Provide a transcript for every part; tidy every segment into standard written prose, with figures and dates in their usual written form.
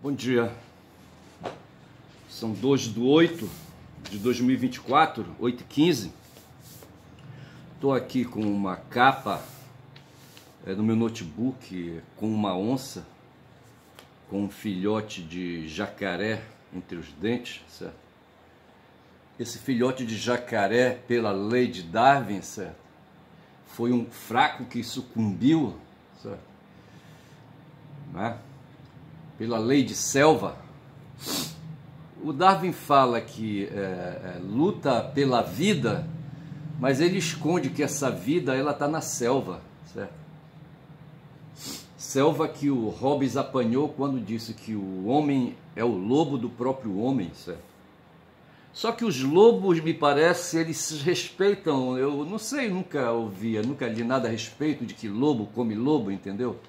Bom dia, são 2/8 de 2024, 8h15. Estou aqui com uma capa no meu notebook com uma onça, com um filhote de jacaré entre os dentes, certo? Esse filhote de jacaré, pela lei de Darwin, certo? Foi um fraco que sucumbiu, certo? Né? Pela lei de selva. O Darwin fala que luta pela vida, mas ele esconde que essa vida ela está na selva, certo? Selva que o Hobbes apanhou quando disse que o homem é o lobo do próprio homem, certo? Só que os lobos, me parece, eles se respeitam. Eu não sei, nunca li nada a respeito de que lobo come lobo, entendeu?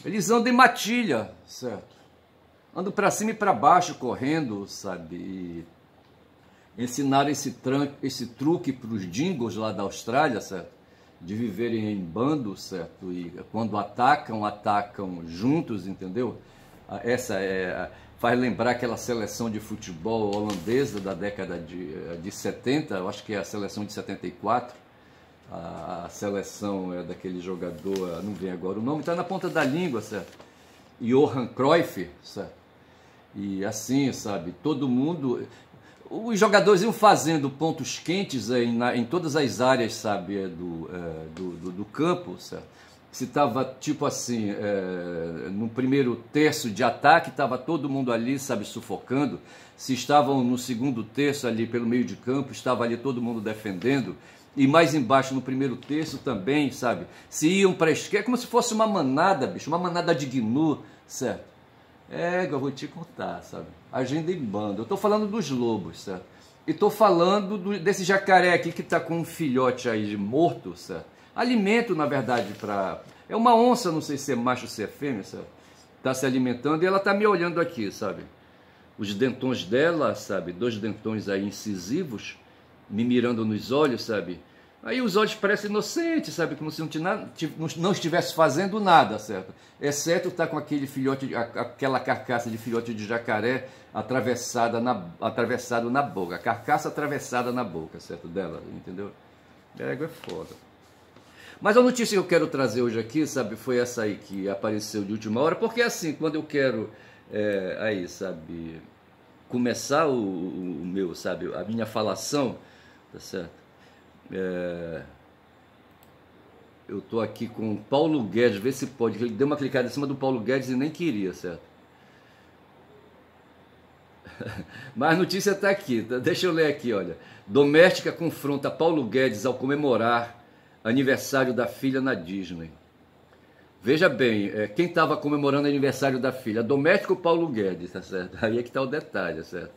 Eles andam em matilha, certo? Andam para cima e para baixo, correndo, sabe? E ensinaram esse truque para os dingos lá da Austrália, certo? De viverem em bando, certo? E quando atacam juntos, entendeu? Essa faz lembrar aquela seleção de futebol holandesa da década de 70, eu acho que é a seleção de 74. A seleção é daquele jogador, não vem agora o nome, está na ponta da língua, certo? Johan Cruyff, certo? E assim, sabe, todo mundo... Os jogadores iam fazendo pontos quentes em todas as áreas, sabe, do campo, certo? Se estava, tipo assim, no primeiro terço de ataque, estava todo mundo ali, sabe, sufocando. Se estavam no segundo terço ali, pelo meio de campo, estava ali todo mundo defendendo. E mais embaixo, no primeiro terço também, sabe? Se iam para a esquerda, como se fosse uma manada, bicho, uma manada de gnu, certo? Eu vou te contar, sabe? Agenda em bando. Eu estou falando dos lobos, certo? E estou falando desse jacaré aqui que está com um filhote aí morto, certo? Alimento, na verdade, é uma onça, não sei se é macho ou se é fêmea, sabe? Está se alimentando e ela está me olhando aqui, sabe? Os dentões dela, sabe? 2 dentões aí incisivos, me mirando nos olhos, sabe? Aí os olhos parecem inocentes, sabe? Como se não estivesse fazendo nada, certo? Exceto estar com aquele filhote, aquela carcaça de filhote de jacaré atravessado na boca. A carcaça atravessada na boca, certo? Dela, entendeu? É foda. Mas a notícia que eu quero trazer hoje aqui, sabe? Foi essa aí que apareceu de última hora. Porque assim, quando eu quero, sabe? Começar o meu, sabe? A minha falação, tá certo? Eu estou aqui com o Paulo Guedes, vê se pode. Ele deu uma clicada em cima do Paulo Guedes e nem queria, certo? Mas a notícia está aqui, tá? Deixa eu ler aqui, olha. Doméstica confronta Paulo Guedes ao comemorar aniversário da filha na Disney. Veja bem, quem estava comemorando o aniversário da filha? Doméstica ou Paulo Guedes, tá certo? Aí é que está o detalhe, certo?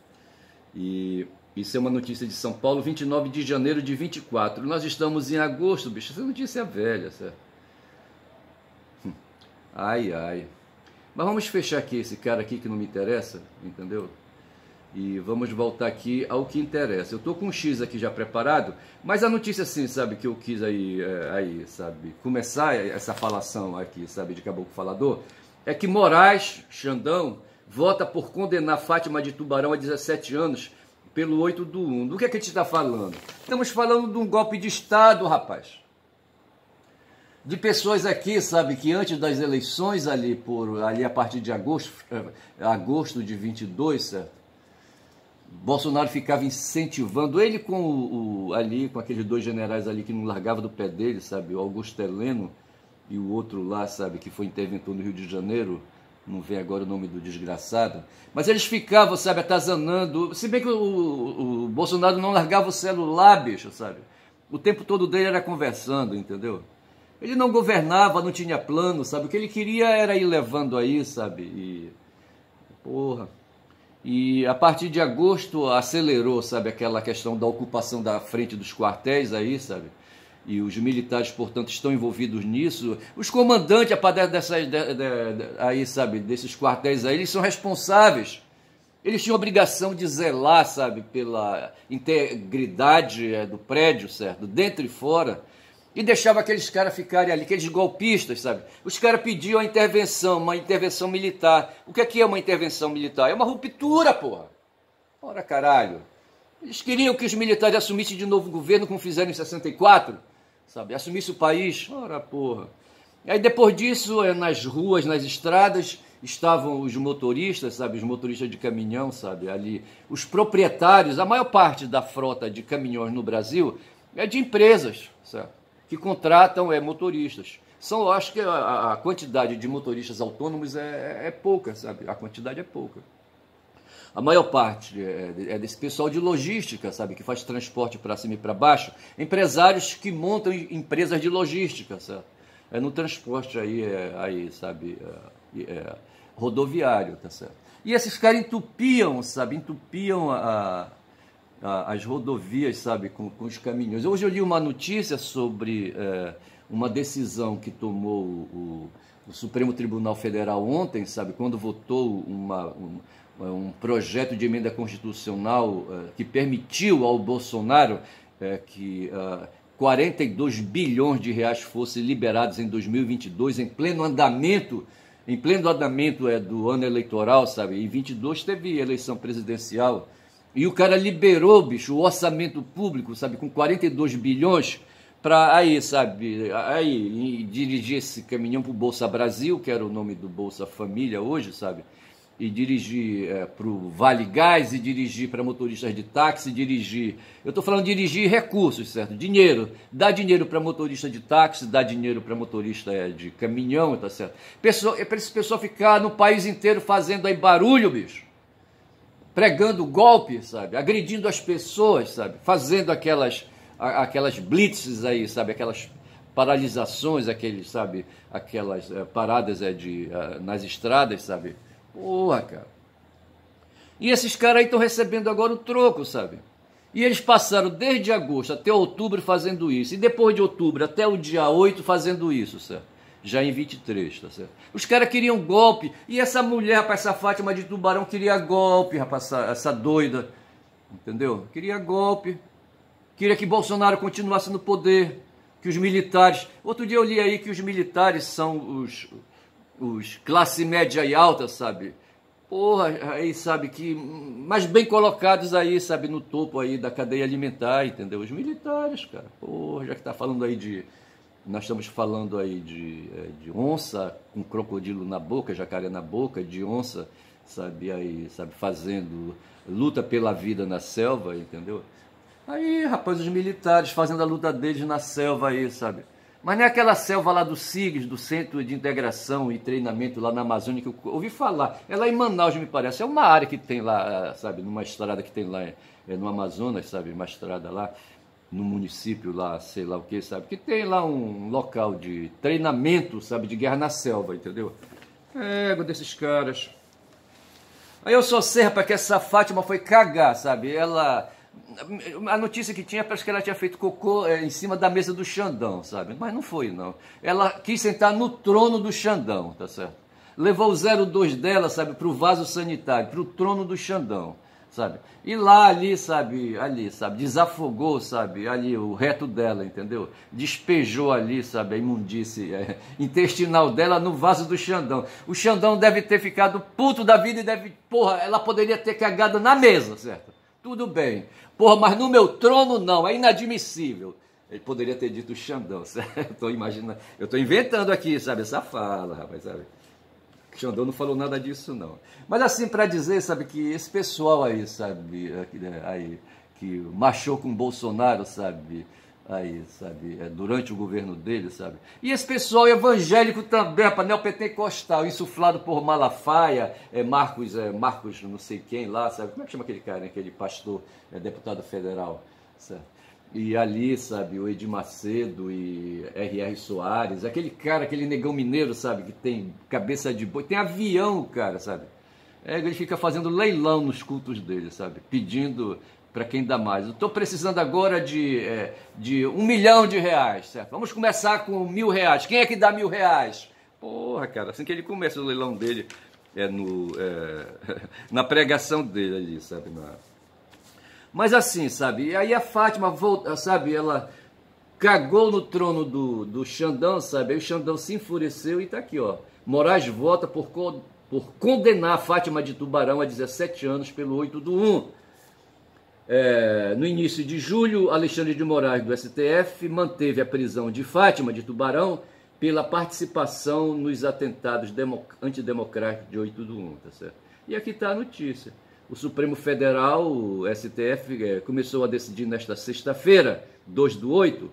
E isso é uma notícia de São Paulo, 29 de janeiro de 24. Nós estamos em agosto, bicho. Essa notícia é velha, certo? Ai, ai. Mas vamos fechar aqui esse cara aqui que não me interessa, entendeu? E vamos voltar aqui ao que interessa. Eu estou com um X aqui já preparado, mas a notícia assim, sabe, que eu quis sabe, começar essa falação aqui, sabe, de Caboclo Falador, é que Moraes Xandão vota por condenar Fátima de Tubarão a 17 anos pelo 8/1. Do que a gente está falando? Estamos falando de um golpe de Estado, rapaz. De pessoas aqui, sabe, que antes das eleições ali a partir de agosto de 22, certo? Bolsonaro ficava incentivando ele com aqueles 2 generais ali que não largavam do pé dele, sabe? O Augusto Heleno e o outro lá, sabe, que foi interventor no Rio de Janeiro, não vem agora o nome do desgraçado, mas eles ficavam, sabe, atazanando, se bem que o Bolsonaro não largava o celular, bicho, sabe? O tempo todo dele era conversando, entendeu? Ele não governava, não tinha plano, sabe? O que ele queria era ir levando aí, sabe? E a partir de agosto acelerou, sabe, aquela questão da ocupação da frente dos quartéis aí, sabe? E os militares, portanto, estão envolvidos nisso. Os comandantes aí, sabe, desses quartéis aí, eles são responsáveis. Eles tinham obrigação de zelar, sabe, pela integridade do prédio, certo? Dentro e fora. e deixava aqueles caras ficarem ali, aqueles golpistas, sabe? Os caras pediam a intervenção, uma intervenção militar. O que é uma intervenção militar? É uma ruptura, porra. Ora, caralho. Eles queriam que os militares assumissem de novo o governo, como fizeram em 64, sabe? Assumissem o país. Ora, porra. E aí, depois disso, nas ruas, nas estradas, estavam os motoristas, sabe? Os motoristas de caminhão, sabe? Ali, os proprietários, a maior parte da frota de caminhões no Brasil é de empresas, sabe? Que contratam motoristas. Eu acho que a quantidade de motoristas autônomos é pouca, sabe? A quantidade é pouca. A maior parte é desse pessoal de logística, sabe? Que faz transporte para cima e para baixo. Empresários que montam empresas de logística, sabe? No transporte aí sabe? Rodoviário, tá certo? E esses caras entupiam, sabe? Entupiam as rodovias, sabe? Com os caminhões. Hoje eu li uma notícia sobre uma decisão que tomou o Supremo Tribunal Federal ontem, sabe? Quando votou um projeto de emenda constitucional que permitiu ao Bolsonaro que 42 bilhões de reais fossem liberados em 2022, em pleno andamento do ano eleitoral, sabe? Em 22 teve eleição presidencial, e o cara liberou, bicho, o orçamento público, sabe? Com 42 bilhões para dirigir esse caminhão para o Bolsa Brasil, que era o nome do Bolsa Família hoje, sabe? E dirigir para o Vale Gás, e dirigir para motoristas de táxi, eu estou falando dirigir recursos, certo? Dinheiro, dá dinheiro para motorista de táxi, dá dinheiro para motorista de caminhão, tá certo? Para esse pessoal ficar no país inteiro fazendo aí barulho, bicho, pregando golpe, sabe? Agredindo as pessoas, sabe? Fazendo aquelas blitzes aí, sabe? Aquelas paralisações, aquelas paradas nas estradas, sabe? Porra, cara. E esses caras aí estão recebendo agora o troco, sabe? E eles passaram desde agosto até outubro fazendo isso. E depois de outubro até o dia 8 fazendo isso, certo? Já em 23, tá certo? Os caras queriam golpe. E essa mulher, rapaz, essa Fátima de Tubarão queria golpe, rapaz, essa doida. Entendeu? Queria golpe. Queria que Bolsonaro continuasse no poder. Que os militares... Outro dia eu li aí que os militares são os classe média e alta, sabe? Porra, aí, sabe, mas bem colocados aí, sabe, no topo aí da cadeia alimentar, entendeu? Os militares, cara, porra, já que tá falando aí nós estamos falando aí de onça com crocodilo na boca, jacaré na boca, de onça, sabe, aí, sabe, fazendo luta pela vida na selva, entendeu? Aí, rapaz, os militares fazendo a luta deles na selva aí, sabe? Mas não é aquela selva lá do SIGS, do Centro de Integração e Treinamento lá na Amazônia, que eu ouvi falar. É lá em Manaus, me parece. É uma área que tem lá, sabe, numa estrada que tem lá no Amazonas, sabe, uma estrada lá, no município lá, sei lá o que, sabe, que tem lá um local de treinamento, sabe, de guerra na selva, entendeu? Égua desses caras. Aí eu só sei, rapaz, que essa Fátima foi cagar, sabe, a notícia que tinha, parece que ela tinha feito cocô em cima da mesa do Xandão, sabe? Mas não foi, não. Ela quis sentar no trono do Xandão, tá certo? Levou o 02 dela, sabe, para o vaso sanitário, para o trono do Xandão, sabe? E lá, ali, sabe, desafogou, sabe, ali o reto dela, entendeu? Despejou ali, sabe, a imundície intestinal dela no vaso do Xandão. O Xandão deve ter ficado puto da vida e ela poderia ter cagado na mesa, certo? Tudo bem. Porra, mas no meu trono não, é inadmissível. Ele poderia ter dito Xandão, certo? Eu estou inventando aqui, sabe, essa fala, rapaz, sabe? Xandão não falou nada disso, não. Mas assim, para dizer, sabe, que esse pessoal aí, sabe, que marchou com o Bolsonaro, sabe, durante o governo dele, sabe? E esse pessoal evangélico também, rapaz, neopentecostal, insuflado por Malafaia, Marcos não sei quem lá, sabe? Como é que chama aquele cara, né? Aquele pastor, deputado federal, certo? E ali, sabe, o Edir Macedo e R.R. Soares, aquele cara, aquele negão mineiro, sabe, que tem cabeça de boi, tem avião, cara, sabe? Ele fica fazendo leilão nos cultos dele, sabe? Pedindo para quem dá mais. Eu estou precisando agora de R$1 milhão, certo? Vamos começar com R$1.000. Quem é que dá R$1.000? Porra, cara, assim que ele começa o leilão dele, na pregação dele ali, sabe? Mas assim, sabe? E aí a Fátima volta, sabe? Ela cagou no trono do Xandão, sabe? Aí o Xandão se enfureceu e tá aqui, ó. Moraes vota por condenar Fátima de Tubarão a 17 anos pelo 8/1. No início de julho, Alexandre de Moraes, do STF, manteve a prisão de Fátima de Tubarão pela participação nos atentados antidemocráticos de 8/1, tá certo? E aqui está a notícia. O Supremo Federal, o STF, começou a decidir nesta sexta-feira, 2/8.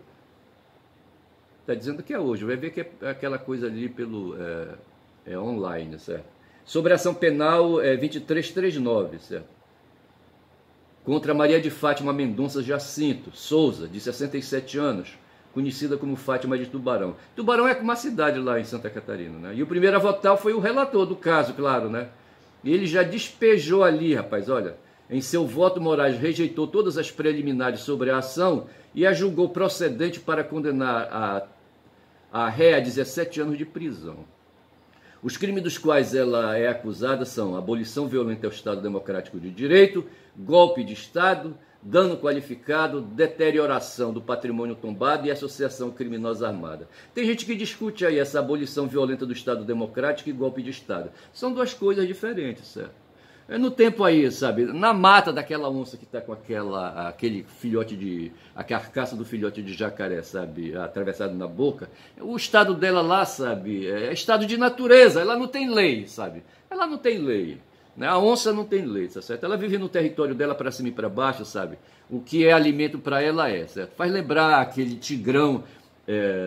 Está dizendo que é hoje, vai ver que é aquela coisa ali pelo online, certo? Sobre a ação penal 2339, certo? Contra Maria de Fátima Mendonça Jacinto Souza, de 67 anos, conhecida como Fátima de Tubarão. Tubarão é uma cidade lá em Santa Catarina, né? E o primeiro a votar foi o relator do caso, claro, né? E ele já despejou ali, rapaz, olha, em seu voto, Moraes rejeitou todas as preliminares sobre a ação e a julgou procedente para condenar a réia a 17 anos de prisão. Os crimes dos quais ela é acusada são abolição violenta ao Estado Democrático de Direito, golpe de Estado, dano qualificado, deterioração do patrimônio tombado e associação criminosa armada. Tem gente que discute aí essa abolição violenta do Estado Democrático e golpe de Estado. São duas coisas diferentes, certo? No tempo aí, sabe, na mata daquela onça que está com aquele filhote a carcaça do filhote de jacaré, sabe, atravessado na boca, o estado dela lá, sabe, é estado de natureza, ela não tem lei, sabe, ela não tem lei, né? A onça não tem lei, tá certo? Ela vive no território dela para cima e para baixo, sabe, o que é alimento para ela certo? Faz lembrar aquele tigrão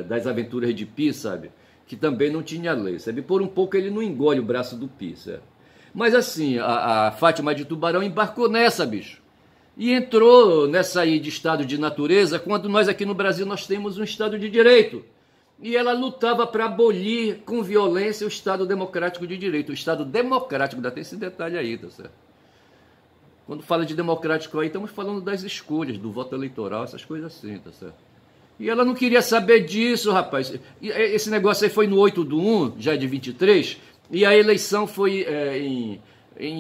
das aventuras de Pi, sabe, que também não tinha lei, sabe, por um pouco ele não engole o braço do Pi, certo? Mas assim, a Fátima de Tubarão embarcou nessa, bicho. E entrou nessa aí de estado de natureza, quando nós aqui no Brasil nós temos um estado de direito. E ela lutava para abolir com violência o Estado Democrático de Direito. O Estado Democrático, ainda tem esse detalhe aí, tá certo? Quando fala de democrático aí, estamos falando das escolhas, do voto eleitoral, essas coisas assim, tá certo? E ela não queria saber disso, rapaz. Esse negócio aí foi no 8/1, já de 23, e a eleição foi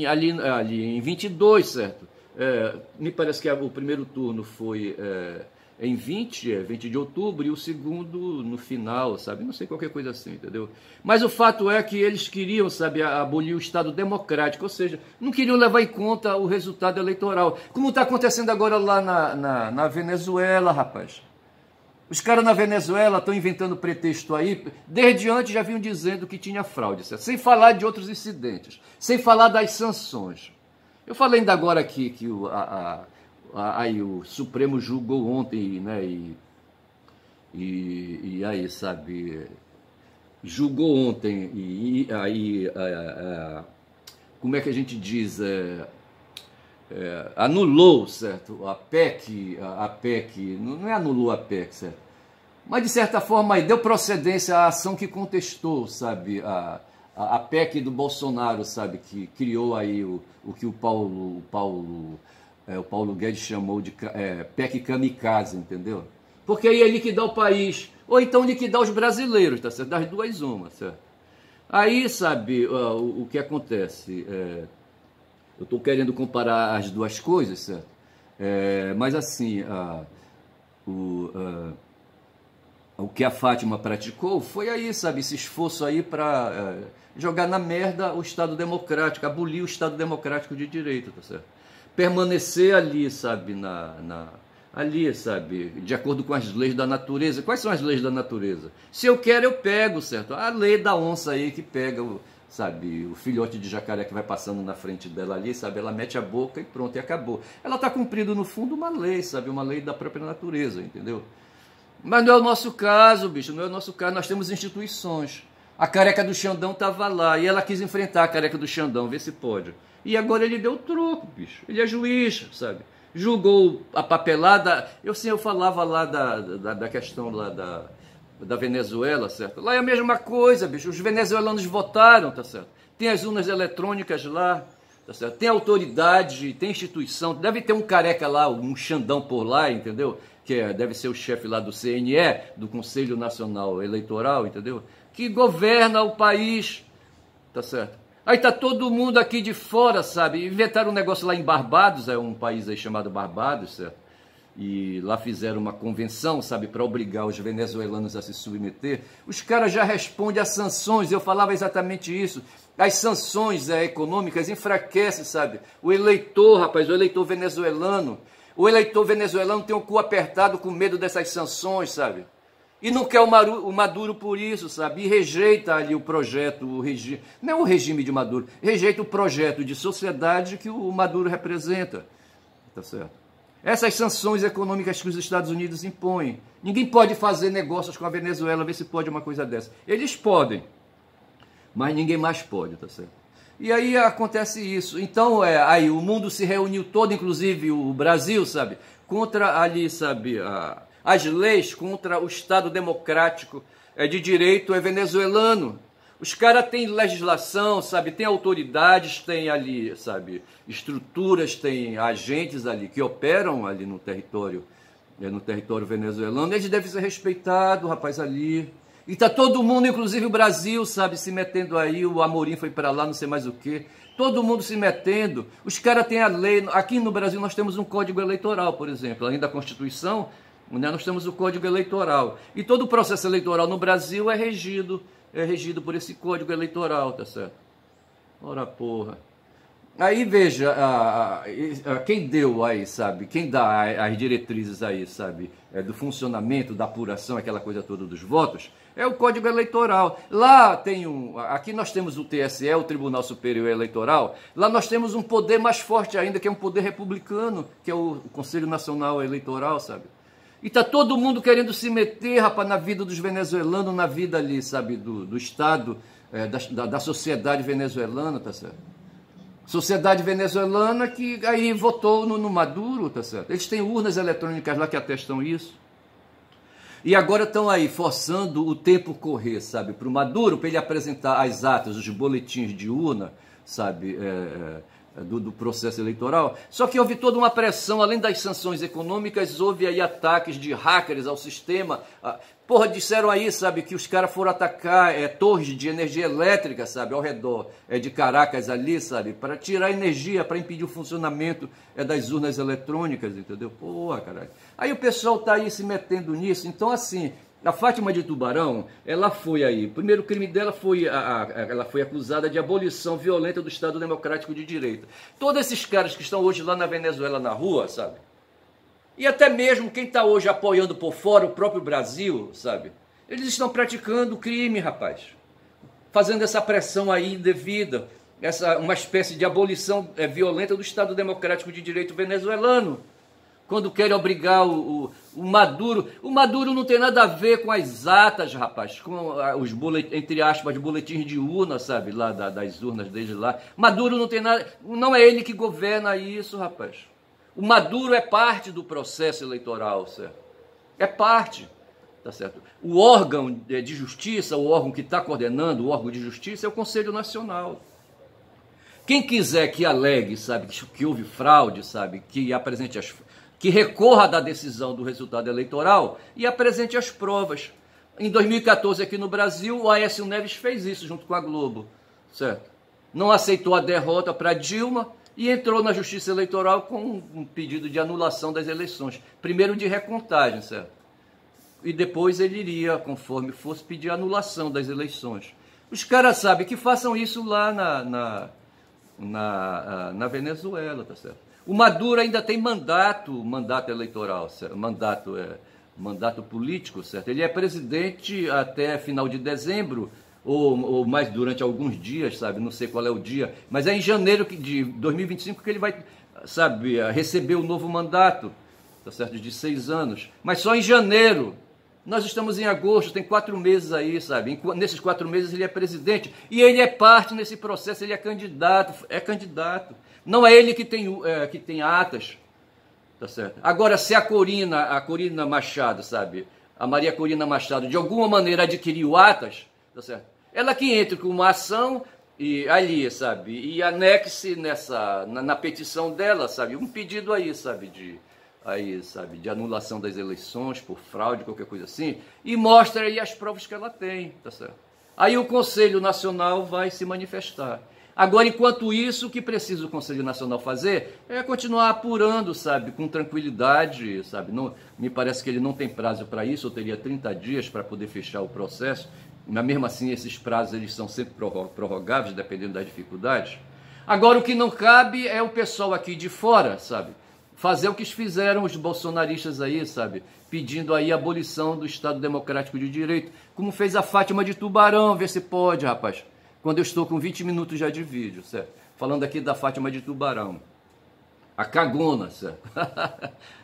ali em 22, certo? Me parece que o primeiro turno foi em 20 de outubro, e o segundo no final, sabe? Não sei, qualquer coisa assim, entendeu? Mas o fato é que eles queriam, sabe, abolir o Estado Democrático, ou seja, não queriam levar em conta o resultado eleitoral. Como está acontecendo agora lá na Venezuela, rapaz. Os caras na Venezuela estão inventando pretexto aí, desde antes já vinham dizendo que tinha fraude, certo? Sem falar de outros incidentes, sem falar das sanções. Eu falei ainda agora aqui que aí o Supremo julgou ontem, né, e aí, sabe, julgou ontem, e aí, como é que a gente diz, anulou, certo? A PEC, não é anulou a PEC, certo? Mas de certa forma aí deu procedência à ação que contestou, sabe, a PEC do Bolsonaro, sabe, que criou aí o que o Paulo Guedes chamou de PEC kamikaze, entendeu? Porque aí é liquidar o país, ou então liquidar os brasileiros, tá certo? Das duas uma, certo? Aí, sabe, o que acontece? Eu estou querendo comparar as duas coisas, certo? Mas assim, o que a Fátima praticou foi aí, sabe, esse esforço aí para jogar na merda o Estado Democrático, abolir o Estado Democrático de Direito, tá certo? Permanecer ali, sabe, ali, sabe, de acordo com as leis da natureza. Quais são as leis da natureza? Se eu quero, eu pego, certo? A lei da onça aí que pega sabe, o filhote de jacaré que vai passando na frente dela ali, sabe, ela mete a boca e pronto, e acabou. Ela está cumprindo, no fundo, uma lei, sabe, uma lei da própria natureza, entendeu? Mas não é o nosso caso, bicho, não é o nosso caso, nós temos instituições. A careca do Xandão estava lá, e ela quis enfrentar a careca do Xandão, ver se pode. E agora ele deu troco, bicho, ele é juiz, sabe, julgou a papelada. Eu falava lá da questão lá da Venezuela, certo? Lá é a mesma coisa, bicho. Os venezuelanos votaram, tá certo? Tem as urnas eletrônicas lá, tá certo? Tem autoridade, tem instituição. Deve ter um careca lá, um Xandão por lá, entendeu? Que deve ser o chefe lá do CNE, do Conselho Nacional Eleitoral, entendeu? Que governa o país, tá certo? Aí tá todo mundo aqui de fora, sabe? Inventaram um negócio lá em Barbados, é um país aí chamado Barbados, certo? e lá fizeram uma convenção, sabe, para obrigar os venezuelanos a se submeter, os caras já respondem às sanções. Eu falava exatamente isso. As sanções econômicas enfraquecem, sabe, o eleitor, rapaz, o eleitor venezuelano. O eleitor venezuelano tem o cu apertado com medo dessas sanções, sabe? E não quer o Maduro por isso, sabe? E rejeita ali o projeto, não é o regime de Maduro, rejeita o projeto de sociedade que o Maduro representa. Tá certo? Essas sanções econômicas que os Estados Unidos impõem. Ninguém pode fazer negócios com a Venezuela, ver se pode uma coisa dessa. Eles podem, mas ninguém mais pode, tá certo? E aí acontece isso. Então, aí o mundo se reuniu todo, inclusive o Brasil, sabe? Contra ali, sabe, as leis contra o Estado democrático de direito venezuelano. Os caras têm legislação, sabe, tem autoridades, tem ali, sabe, estruturas, tem agentes ali que operam ali no território venezuelano. Eles devem ser respeitados, rapaz, ali. E tá todo mundo, inclusive o Brasil, sabe, se metendo aí, o Amorim foi para lá, não sei mais o quê. Todo mundo se metendo. Os caras têm a lei. Aqui no Brasil nós temos um código eleitoral, por exemplo, além da Constituição, né, nós temos o código eleitoral. E todo o processo eleitoral no Brasil é regido por esse código eleitoral, tá certo? Ora, porra. Aí, veja, quem deu aí, sabe? Quem dá as diretrizes aí, sabe? Do funcionamento, da apuração, aquela coisa toda dos votos, é o Código Eleitoral. Lá tem aqui nós temos o TSE, o Tribunal Superior Eleitoral. Lá nós temos um poder mais forte ainda, que é um poder republicano, que é o Conselho Nacional Eleitoral, sabe? E tá todo mundo querendo se meter, rapaz, na vida dos venezuelanos, na vida ali, sabe, do Estado, da sociedade venezuelana, tá certo? Sociedade venezuelana que aí votou no Maduro, tá certo? Eles têm urnas eletrônicas lá que atestam isso. E agora estão aí forçando o tempo correr, sabe, para o Maduro, para ele apresentar as atas, os boletins de urna, sabe, do processo eleitoral. Só que houve toda uma pressão, além das sanções econômicas, houve aí ataques de hackers ao sistema. Porra, disseram aí, sabe, que os caras foram atacar torres de energia elétrica, sabe, ao redor de Caracas ali, sabe, para tirar energia, para impedir o funcionamento das urnas eletrônicas, entendeu? Porra, caralho. Aí o pessoal tá aí se metendo nisso. Então, assim, a Fátima de Tubarão, ela foi aí, o primeiro crime dela foi, ela foi acusada de abolição violenta do Estado Democrático de Direito. Todos esses caras que estão hoje lá na Venezuela, na rua, sabe, e até mesmo quem está hoje apoiando por fora, o próprio Brasil, sabe, eles estão praticando crime, rapaz, fazendo essa pressão aí indevida, uma espécie de abolição violenta do Estado Democrático de Direito venezuelano. Quando querem obrigar o Maduro. O Maduro não tem nada a ver com as atas, rapaz, com os, entre aspas, boletins de urna, sabe, lá das urnas dele lá. Maduro não tem nada, não é ele que governa isso, rapaz. O Maduro é parte do processo eleitoral, certo? É parte, tá certo? O órgão de justiça, o órgão que está coordenando, o órgão de justiça é o Conselho Nacional. Quem quiser que alegue, sabe, que houve fraude, sabe, que apresente que recorra da decisão do resultado eleitoral e apresente as provas. Em 2014, aqui no Brasil, o Aécio Neves fez isso junto com a Globo, certo? Não aceitou a derrota para Dilma e entrou na Justiça Eleitoral com um pedido de anulação das eleições. Primeiro de recontagem, certo? E depois ele iria, conforme fosse, pedir anulação das eleições. Os caras sabem que façam isso lá na Venezuela, tá certo? O Maduro ainda tem mandato eleitoral, certo? Mandato político, certo? Ele é presidente até final de dezembro, ou mais durante alguns dias, sabe? Não sei qual é o dia, mas é em janeiro de 2025 que ele vai, sabe, receber o novo mandato, tá certo? De 6 anos. Mas só em janeiro. Nós estamos em agosto, tem 4 meses aí, sabe? Nesses 4 meses ele é presidente e ele é parte nesse processo, ele é candidato. Não é ele que tem atas, tá certo? Agora, se a Corina Machado, sabe? A Maria Corina Machado, de alguma maneira adquiriu atas, tá certo? Ela que entre com uma ação e ali, sabe? E anexe na petição dela, sabe? Um pedido aí, sabe? De anulação das eleições por fraude, qualquer coisa assim, e mostra aí as provas que ela tem, tá certo? Aí o Conselho Nacional vai se manifestar. Agora, enquanto isso, o que precisa o Conselho Nacional fazer é continuar apurando, sabe, com tranquilidade, sabe. Não, me parece que ele não tem prazo para isso, eu teria 30 dias para poder fechar o processo, mas mesmo assim esses prazos eles são sempre prorrogáveis, dependendo das dificuldades. Agora, o que não cabe é o pessoal aqui de fora, sabe, fazer o que fizeram os bolsonaristas aí, sabe, pedindo aí a abolição do Estado Democrático de Direito, como fez a Fátima de Tubarão, vê se pode, rapaz. Quando eu estou com 20 minutos já de vídeo, certo? Falando aqui da Fátima de Tubarão. A cagona, certo?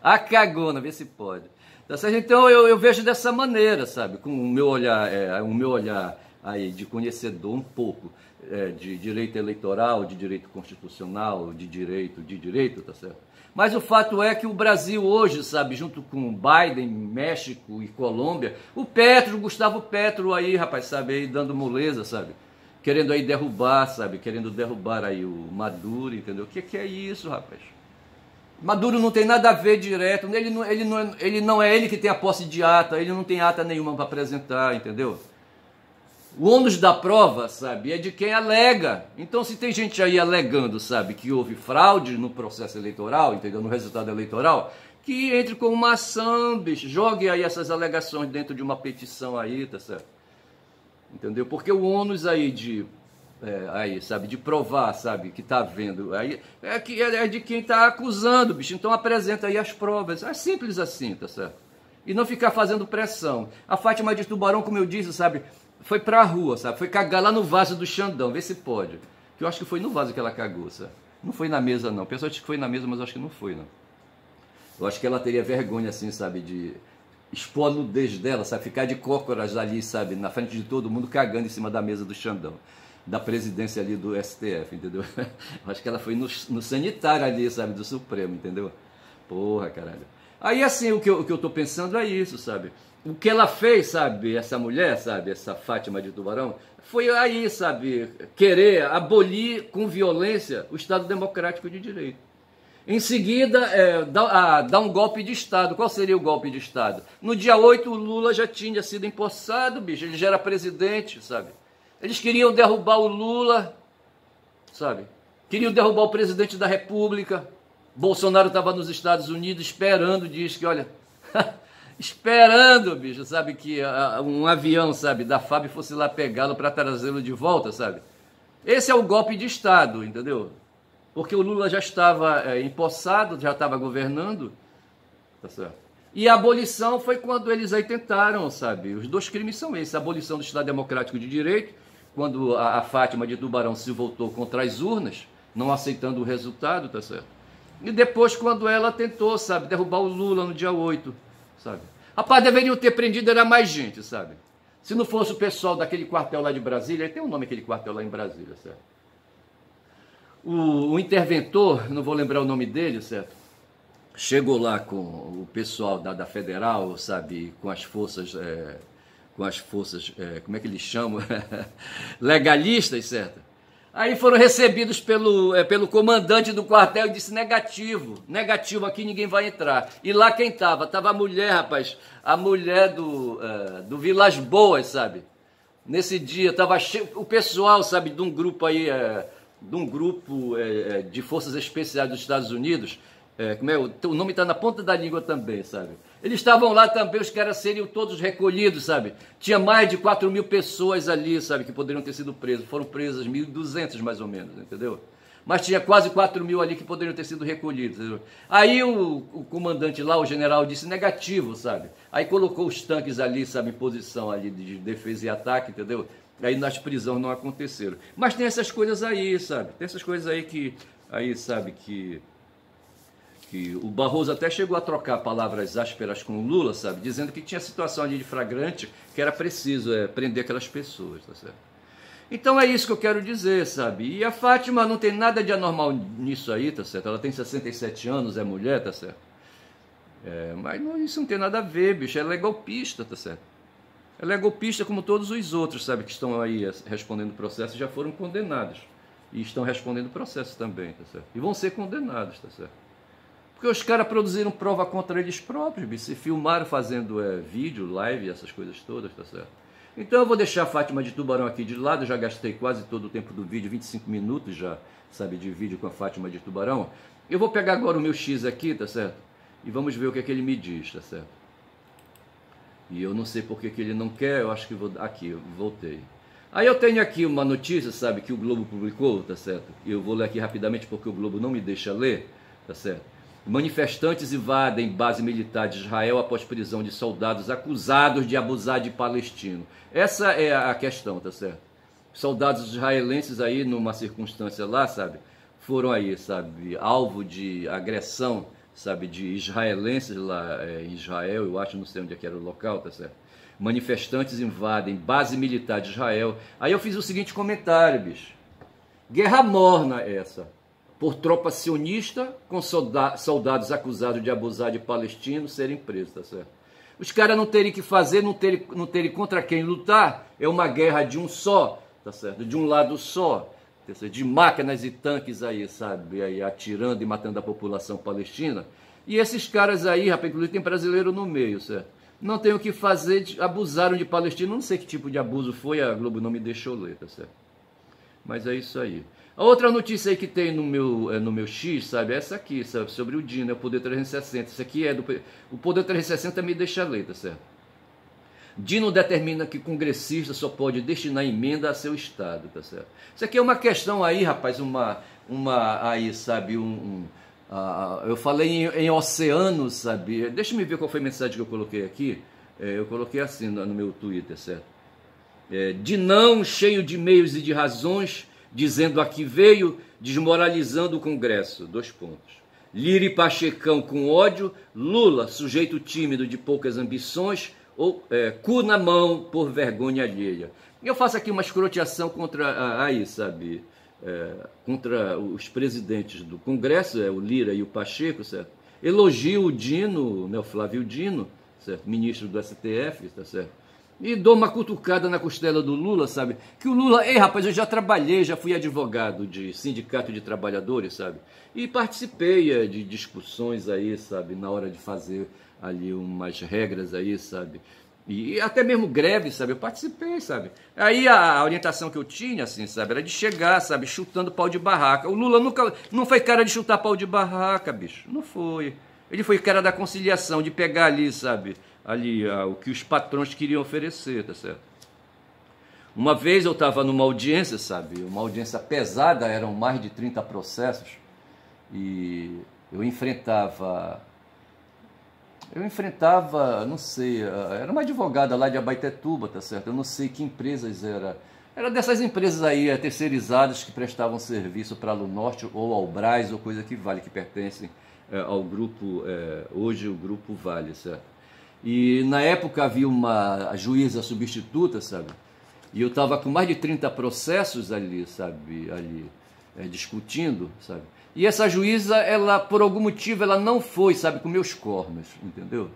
A cagona, vê se pode. Tá certo? Então eu vejo dessa maneira, sabe? Com o meu olhar aí de conhecedor um pouco de direito eleitoral, de direito constitucional, de direito, tá certo? Mas o fato é que o Brasil hoje, sabe, junto com Biden, México e Colômbia, o Petro, o Gustavo Petro aí, rapaz, sabe, aí dando moleza, sabe? Querendo aí derrubar, sabe? Querendo derrubar aí o Maduro, entendeu? O que é isso, rapaz? Maduro não tem nada a ver direto, ele não é ele que tem a posse de ata, ele não tem ata nenhuma para apresentar, entendeu? O ônus da prova, sabe, é de quem alega. Então, se tem gente aí alegando, sabe, que houve fraude no processo eleitoral, entendeu? No resultado eleitoral, que entre com uma ação, bicho, jogue aí essas alegações dentro de uma petição aí, tá certo? Entendeu? Porque o ônus aí sabe, de provar, sabe, que tá vendo, aí é de quem tá acusando, bicho. Então apresenta aí as provas. É simples assim, tá certo? E não ficar fazendo pressão. A Fátima de Tubarão, como eu disse, sabe, foi pra rua, sabe? Foi cagar lá no vaso do Xandão, vê se pode. Que eu acho que foi no vaso que ela cagou, sabe? Não foi na mesa, não. O pessoal diz que foi na mesa, mas eu acho que não foi, não. Eu acho que ela teria vergonha, assim, sabe, de expor a nudez dela, sabe, ficar de cócoras ali, sabe, na frente de todo mundo, cagando em cima da mesa do Xandão, da presidência ali do STF, entendeu? Acho que ela foi no sanitário ali, sabe, do Supremo, entendeu? Porra, caralho. Aí, assim, o que eu tô pensando é isso, sabe? O que ela fez, sabe, essa mulher, sabe, essa Fátima de Tubarão, foi aí, sabe, querer abolir com violência o Estado Democrático de Direito. Em seguida, dá um golpe de Estado. Qual seria o golpe de Estado? No dia 8, o Lula já tinha sido empossado, bicho. Ele já era presidente, sabe? Eles queriam derrubar o Lula, sabe? Queriam derrubar o presidente da República. Bolsonaro estava nos Estados Unidos esperando, diz que, olha... esperando, bicho, sabe? Que um avião, sabe, da FAB fosse lá pegá-lo para trazê-lo de volta, sabe? Esse é o golpe de Estado, entendeu? Porque o Lula já estava empossado, já estava governando, tá certo? E a abolição foi quando eles aí tentaram, sabe? Os dois crimes são esses: a abolição do Estado Democrático de Direito, quando a Fátima de Tubarão se voltou contra as urnas, não aceitando o resultado, tá certo? E depois, quando ela tentou, sabe, derrubar o Lula no dia 8, sabe? Rapaz, deveriam ter prendido, era mais gente, sabe? Se não fosse o pessoal daquele quartel lá de Brasília, tem um nome aquele quartel lá em Brasília, certo? O interventor, não vou lembrar o nome dele, certo? Chegou lá com o pessoal da Federal, sabe, com as forças, como é que eles chamam? Legalistas, certo? Aí foram recebidos pelo comandante do quartel e disse: negativo, aqui ninguém vai entrar. E lá quem estava? Estava a mulher, rapaz, a mulher do Vilas Boas, sabe? Nesse dia estava cheio, o pessoal, sabe, de um grupo aí... de forças especiais dos Estados Unidos, o nome está na ponta da língua também, sabe? Eles estavam lá também, os caras seriam todos recolhidos, sabe? Tinha mais de 4.000 pessoas ali, sabe, que poderiam ter sido presas. Foram presas 1.200 mais ou menos, entendeu? Mas tinha quase 4.000 ali que poderiam ter sido recolhidos, entendeu? Aí o comandante lá, o general, disse negativo, sabe? Aí colocou os tanques ali, sabe, em posição ali de defesa e ataque, entendeu? Aí nas prisões não aconteceram. Mas tem essas coisas aí, sabe? Tem essas coisas aí que o Barroso até chegou a trocar palavras ásperas com o Lula, sabe? Dizendo que tinha situação ali de flagrante, que era preciso prender aquelas pessoas, tá certo? Então é isso que eu quero dizer, sabe? E a Fátima não tem nada de anormal nisso aí, tá certo? Ela tem 67 anos, é mulher, tá certo? Mas isso não tem nada a ver, bicho. Ela é golpista, tá certo? Ela é golpista como todos os outros, sabe? Que estão aí respondendo processo, já foram condenados. E estão respondendo processo também, tá certo? E vão ser condenados, tá certo? Porque os caras produziram prova contra eles próprios, bicho. Se filmaram fazendo vídeo, live, essas coisas todas, tá certo? Então eu vou deixar a Fátima de Tubarão aqui de lado, eu já gastei quase todo o tempo do vídeo, 25 minutos já, sabe, de vídeo com a Fátima de Tubarão. Eu vou pegar agora o meu X aqui, tá certo? E vamos ver o que é que ele me diz, tá certo? E eu não sei por que ele não quer, eu acho que vou... Aqui, eu voltei. Aí eu tenho aqui uma notícia, sabe, que o Globo publicou, tá certo? E eu vou ler aqui rapidamente porque o Globo não me deixa ler, tá certo? Manifestantes invadem base militar de Israel após prisão de soldados acusados de abusar de palestino. Essa é a questão, tá certo? Soldados israelenses aí, numa circunstância lá, sabe, foram aí, sabe, alvo de agressão, sabe, de israelenses lá em Israel, eu acho, não sei onde é que era o local, tá certo? Manifestantes invadem base militar de Israel. Aí eu fiz o seguinte comentário, bicho. Guerra morna essa. Por tropa sionista, com soldados acusados de abusar de palestinos serem presos, tá certo? Os caras não terem que fazer, não terem contra quem lutar, é uma guerra de um só, tá certo? De um lado só, tá certo? De máquinas e tanques aí, sabe? Aí atirando e matando a população palestina. E esses caras aí, rapaz, inclusive tem brasileiro no meio, certo? Não tem o que fazer, abusaram de palestino, não sei que tipo de abuso foi, a Globo não me deixou ler, tá certo? Mas é isso aí. A outra notícia aí que tem no meu X, sabe, é essa aqui, sabe, sobre o Dino, é o Poder 360. Isso aqui é do... O Poder 360 me deixa ler, tá certo? Dino determina que congressista só pode destinar emenda a seu estado, tá certo? Isso aqui é uma questão aí, rapaz, aí, sabe, eu falei em oceano, sabe? Deixa eu ver qual foi a mensagem que eu coloquei aqui. Eu coloquei assim no meu Twitter, certo? Dinão, cheio de meios e de razões, dizendo a que veio, desmoralizando o Congresso. 2 pontos. Lira e Pachecão com ódio, Lula, sujeito tímido de poucas ambições, ou cu na mão por vergonha alheia. Eu faço aqui uma escroteação contra sabe, contra os presidentes do Congresso, o Lira e o Pacheco, certo? Elogio o Dino, né, o Flávio Dino, certo? Ministro do STF, tá certo? E dou uma cutucada na costela do Lula, sabe? Que o Lula, rapaz, eu já trabalhei, já fui advogado de sindicato de trabalhadores, sabe? E participei de discussões aí, sabe? Na hora de fazer ali umas regras aí, sabe? E até mesmo greve, sabe? Eu participei, sabe? Aí a orientação que eu tinha, assim, sabe? Era de chegar, sabe? Chutando pau de barraca. O Lula não foi cara de chutar pau de barraca, bicho. Não foi. Ele foi cara da conciliação, de pegar ali, sabe? Ali o que os patrões queriam oferecer, tá certo? Uma vez eu estava numa audiência, sabe? Uma audiência pesada, eram mais de 30 processos. E eu enfrentava, não sei, era uma advogada lá de Abaetetuba, tá certo? Eu não sei que empresas era. Era dessas empresas aí, terceirizadas, que prestavam serviço para a Lunorte ou ao Brás, ou coisa que vale, que pertencem ao grupo, hoje o grupo Vale, certo? E na época havia uma juíza substituta, sabe? E eu estava com mais de 30 processos ali, sabe? Ali, discutindo, sabe? E essa juíza, ela, por algum motivo, ela não foi, sabe, com meus cornos, entendeu?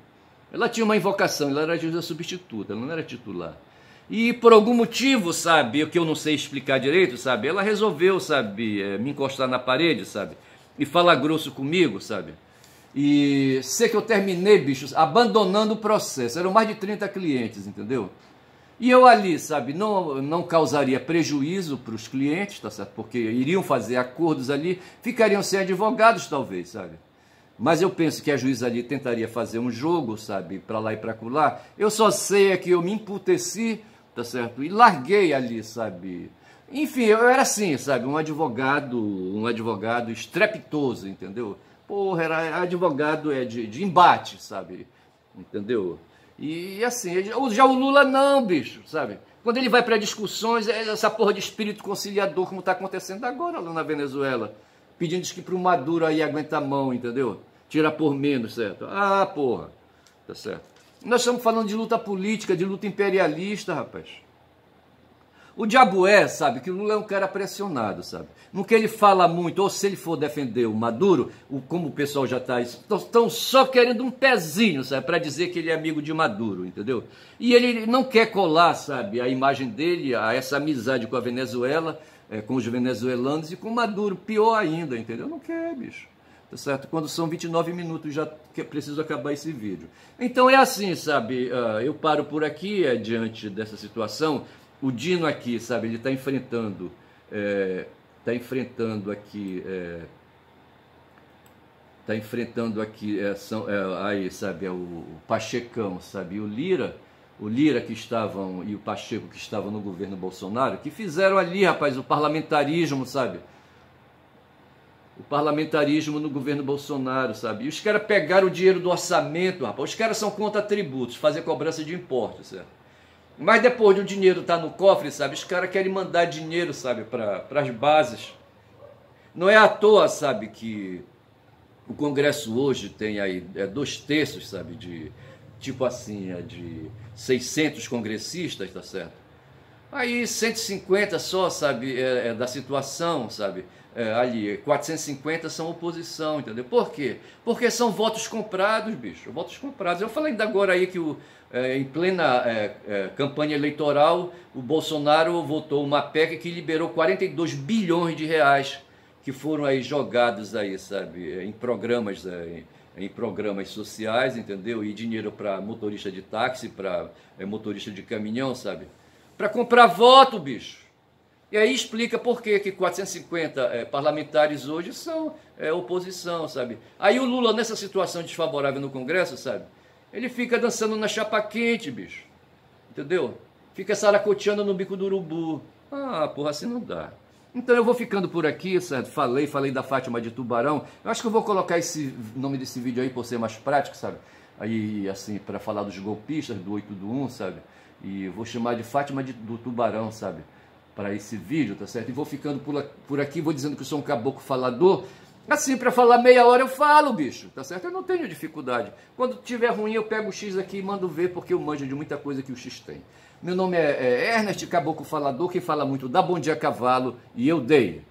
Ela tinha uma invocação, ela era juíza substituta, ela não era titular. E por algum motivo, sabe, que eu não sei explicar direito, sabe? Ela resolveu, sabe, me encostar na parede, sabe? E falar grosso comigo, sabe? E sei que eu terminei, bichos, abandonando o processo. Eram mais de 30 clientes, entendeu? E eu ali, sabe, não causaria prejuízo para os clientes, tá certo? Porque iriam fazer acordos ali, ficariam sem advogados, talvez, sabe? Mas eu penso que a juíza ali tentaria fazer um jogo, sabe, para lá e para lá. Eu só sei que eu me emputeci, tá certo? E larguei ali, sabe? Enfim, eu era assim, sabe, um advogado estrepitoso, entendeu? Porra, era advogado de embate, sabe? Entendeu? E assim, já o Lula não, bicho, sabe? Quando ele vai para discussões, essa porra de espírito conciliador, como está acontecendo agora lá na Venezuela, pedindo que para o Maduro aí aguenta a mão, entendeu? Tira por menos, certo? Ah, porra, tá certo? Nós estamos falando de luta política, de luta imperialista, rapaz. O diabo sabe, que o Lula é um cara pressionado, sabe? No que ele fala muito, ou se ele for defender o Maduro, como o pessoal já está, estão só querendo um pezinho, sabe? Para dizer que ele é amigo de Maduro, entendeu? E ele não quer colar, sabe, a imagem dele, a essa amizade com a Venezuela, com os venezuelanos e com o Maduro, pior ainda, entendeu? Não quer, bicho. tá certo? Quando são 29 minutos já que preciso acabar esse vídeo. Então é assim, sabe? Eu paro por aqui, diante dessa situação. O Dino aqui, sabe? Ele está enfrentando aqui... Está enfrentando aqui, aí, sabe, o Pachecão, sabe, e o Lira que estavam, e o Pacheco que estavam no governo Bolsonaro, que fizeram ali, rapaz, o parlamentarismo, sabe, o parlamentarismo no governo Bolsonaro, sabe, e os caras pegaram o dinheiro do orçamento, rapaz, os caras são contra tributos, fazer cobrança de impostos, certo? Mas depois do dinheiro estar no cofre, sabe, os caras querem mandar dinheiro, sabe, para as bases. Não é à toa, sabe, que o Congresso hoje tem aí 2/3, sabe, de, tipo assim, de 600 congressistas, tá certo? Aí 150 só, sabe, da situação, sabe, ali, 450 são oposição, entendeu? Por quê? Porque são votos comprados, bicho, votos comprados. Eu falei ainda agora aí que em plena campanha eleitoral, o Bolsonaro votou uma PEC que liberou 42 bilhões de reais, que foram aí jogados aí, sabe, em programas sociais, entendeu? E dinheiro para motorista de táxi, para motorista de caminhão, sabe? Para comprar voto, bicho. E aí explica por que 450 parlamentares hoje são oposição, sabe? Aí o Lula, nessa situação desfavorável no Congresso, sabe? Ele fica dançando na chapa quente, bicho. Entendeu? Fica saracoteando no bico do urubu. Ah, porra, assim não dá. Então eu vou ficando por aqui, certo? Falei da Fátima de Tubarão. Eu acho que eu vou colocar esse nome desse vídeo aí por ser mais prático, sabe? Aí, assim, para falar dos golpistas, do 8 do 1, sabe? E vou chamar de Fátima do Tubarão, sabe? Para esse vídeo, tá certo? E vou ficando por aqui, vou dizendo que eu sou um caboclo falador. Assim, para falar meia hora eu falo, bicho, tá certo? Eu não tenho dificuldade. Quando tiver ruim eu pego o X aqui e mando ver, porque eu manjo de muita coisa que o X tem. Meu nome é Ernest Caboclo Falador, que fala muito da Bom Dia Cavalo, e eu dei.